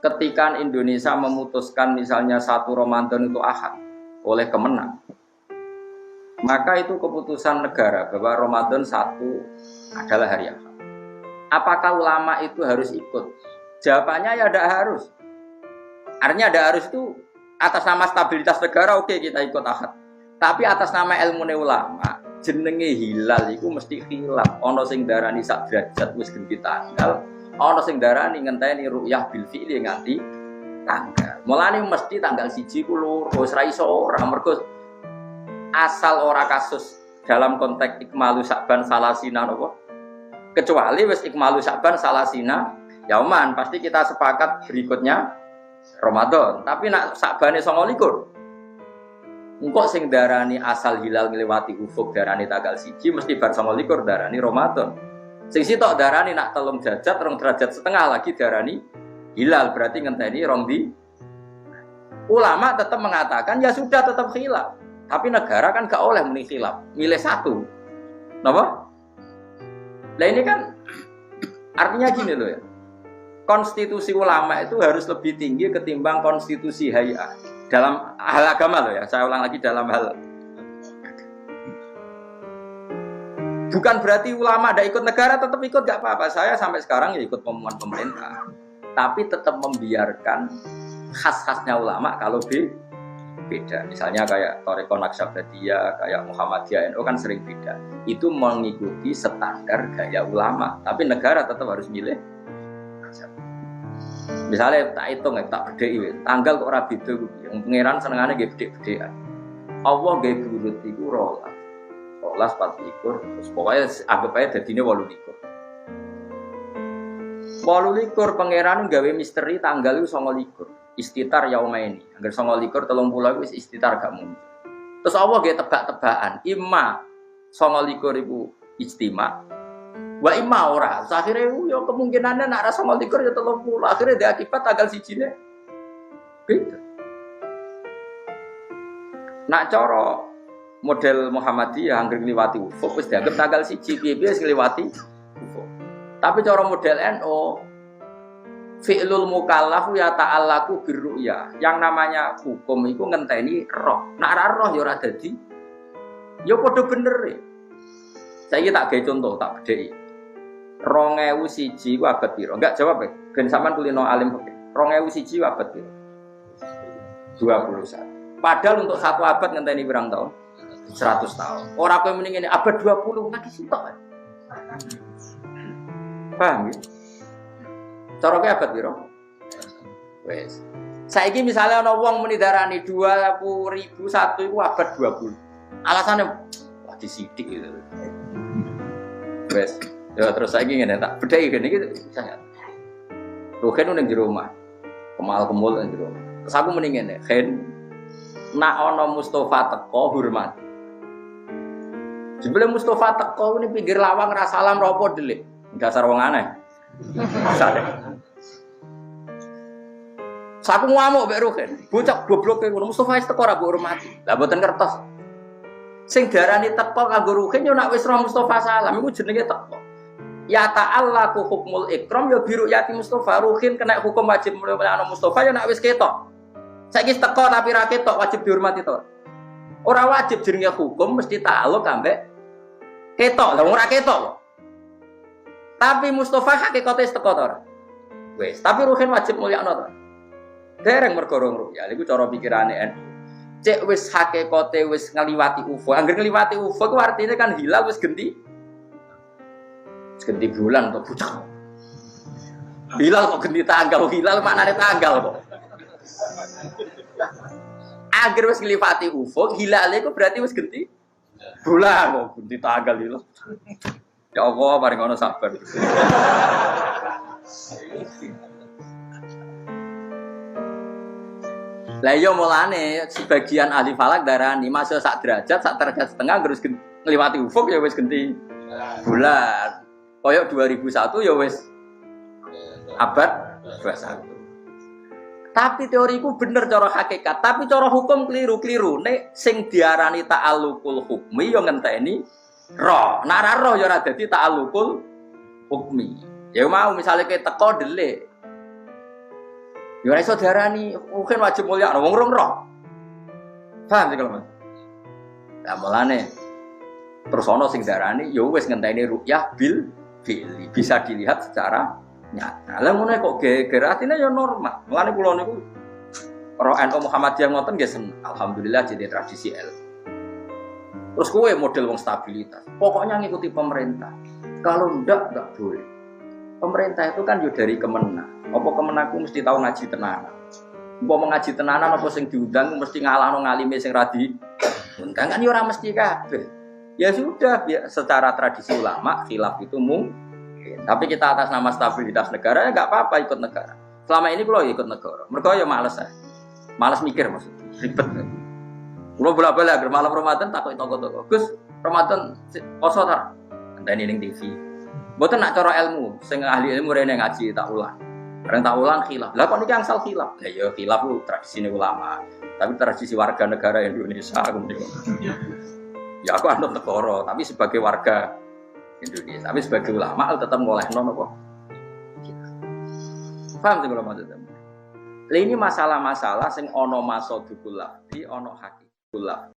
ketika Indonesia memutuskan misalnya 1 Ramadan itu Ahad oleh Kemenang, maka itu keputusan negara bahwa Ramadan 1 adalah hari Ahad. Apakah ulama itu harus ikut? Jawabannya ya tidak harus. Artinya tidak harus itu atas nama stabilitas negara, oke kita ikut Ahad. Tapi atas nama ilmu ulama, jenenge hilal itu mesti khilaf. Ono sing darani sak derajat wis ganti tanggal, ono sing darani ngenteni ru'yah bil fi'li nganti tanggal. Mulane mesti tanggal 1 ku loro, wis ra iso ora mergo asal ora kasus dalam konteks ikmalu Sa'ban salasina napa? Kecuali wis ikmalu Sa'ban salasina yauman, pasti kita sepakat berikutnya Ramadan. Tapi nak Sa'bane 29. Engkau sing darani asal hilal ngliwati ufuk darani tanggal 1 mesti bar 29 darani Ramadan. Sing sitok darani nak 3 derajat 2 derajat setengah lagi darani hilal, berarti ngenteni rong di. Ulama tetap mengatakan ya sudah tetap khilaf. Tapi negara kan gak oleh muni khilaf, milih satu. Napa? Lah ini kan artinya gini loh ya. Konstitusi ulama itu harus lebih tinggi ketimbang konstitusi hay'ah. Dalam hal agama loh ya, saya ulang lagi dalam hal. Bukan berarti ulama ada ikut negara, tetap ikut gak apa-apa. Saya sampai sekarang ya ikut pengumuman pemerintah. Tapi tetap membiarkan khas-khasnya ulama kalau beda. Misalnya kayak Thariqah Naqsyabandiyah, kayak Muhammadiyah NU kan sering beda. Itu mengikuti standar gaya ulama. Tapi negara tetap harus milih. Misalnya tak hitung, tak bedheki tanggal kok ora beda yang pangeran senengane nggih bedhek-bedhekan. Allah nggih burut iku 12, 14, terus pokoknya anggap ae dadine 28. 28 pangeran gawe misteri tanggal iku 29. Istitar yaumaini. Angger 29 30 wis istitar gak mungkin. Terus Allah nggih tebak-tebakan, imma 29 iku ijtima. Wa imma ora, akhirnya yo kemungkinannya nak rasa 29 ya 30, akhirnya dia akibat tanggal 1-ne beda. Nak cara model Muhammadiyah angger ngliwati ufuk wis dianggap tanggal 1 piye-piye wis ngliwati ufuk. Tapi cara model NU fi'lul mukallaf ya ta'allaku birru'ya. Yang namanya hukum iku ngenteni roh. Nak ora roh ya ora dadi. Ya padha bener e. Saiki tak gawe contoh, tak bedheki. 2001 ku abad piro? Enggak jawab ya. Ben sampean kulino alim fikih. 2001 abad piro? 21. Padahal untuk 1 abad ngenteni pirang tahun? 100 tahun. Ora kowe muni ngene abad 20 lagi sitok. Paham ya? Cara kowe abad piro? Wes. Saiki misalnya ana wong muni darani 20.001 iku abad 20. Alasannya wah disidik gitu. Wes. Ya terus saiki ngene tak bedheki ngene iki saya. Ruhen ning jero omah. Kemal-kemul ning jero. Terus aku muni ngene, "Hen, nak ana Mustofa teko hormat." Jebule Mustofa teko ning pinggir lawang ra salam ra apa delik. Dasar wong aneh. Sare. Saku ngamuk mbek Ruhen. Bocah gobloke ngono Mustofa wis teko ra mbok hormati. Lah mboten ngertos. Sing diarani teko kanggo Ruhen yo nak wis roh Mustofa salam iku jenenge teko. Ya ta'allaku hukmul ikram ya biru yati Mustafa Ruhin kena hukum wajib mulai ana Mustafa ya nak wis ketok. Saiki teko tapi ra ketok wajib dihormati to. Ora wajib jenenge hukum mesti ta'alluq ambek ketok. Lah ora ketok kok. Tapi Mustafa hakikate teko to ora. Wis, tapi Ruhin wajib mulyakno to. Dereng mergo rong ya iku cara pikirane NU. Cek wis hakikate wis ngliwati ufuk. Angger ngliwati ufuk ku artine kan hilal wis genti bulan kok pucak. Hilal kok ganti tanggal, hilal maknane tanggal kok. Agar wis nglipati ufuk, hilale iku berarti wis ganti bulan kok ganti tanggal hilal. Ya Allah, paring ngono sabar. Lah iya mulane sebagian ahli falak darani masuk sak derajat setengah terus ngliwati ufuk ya wis ganti bulan. Koyok 2001 ya wis abad 21. Tapi teoriku bener cara hakikat, tapi cara hukum keliru-keliru. Nek sing diarani ta'alluqul hukmi ya ngenteni roh. Nek ora roh ya ora dadi ta'alluqul hukmi. Ya mau misalnya kayak teko delik. Ya ora iso diarani mungkin wajib mulia wong rong roh. Paham sih kalau Mas? Lah mulane terus ana sing darani ya wis ngenteni ru'yah bil fi'li bisa dilihat secara nyata. Lah ngono kok geger atine ya normal. Mulane kula niku roh NU Muhammadiyah ngoten nggih seneng. Alhamdulillah jadi tradisi ilmu. Terus kowe model wong stabilitas. Pokoknya ngikuti pemerintah. Kalau ndak boleh. Pemerintah itu kan yo dari Kemenak. Apa Kemenakku mesti tahu ngaji tenanan. Mbok ngaji tenanan apa sing diundang mesti ngalahno ngalime sing radi. Undang kan yo ora mesti kabeh. Ya sudah, secara tradisi ulama khilaf itu mungkin. Tapi kita atas nama stabilitas negara ya enggak apa-apa ikut negara. Selama ini kalau ikut negara, mereka ya males ya. Males mikir maksudnya, ribet. Kalau bola-bola agar malam Ramadan takut toko-toko. Gus, Ramadan poso ta? Enteni ning TV. Mboten nak cara ilmu, sing ahli ilmu rene ngaji tak ulang. Bareng tak ulang khilaf. Lah kok niki angsal khilaf? Lah ya khilaf lu tradisi ulama. Tapi tradisi warga negara Indonesia kemudian. Ya aku anut negara, tapi sebagai warga Indonesia, tapi sebagai ulama tetap ngolehno napa? Paham sih kalau maksudnya? Ini masalah-masalah sing ono masodukul lafzi, ono hakikul lafzi.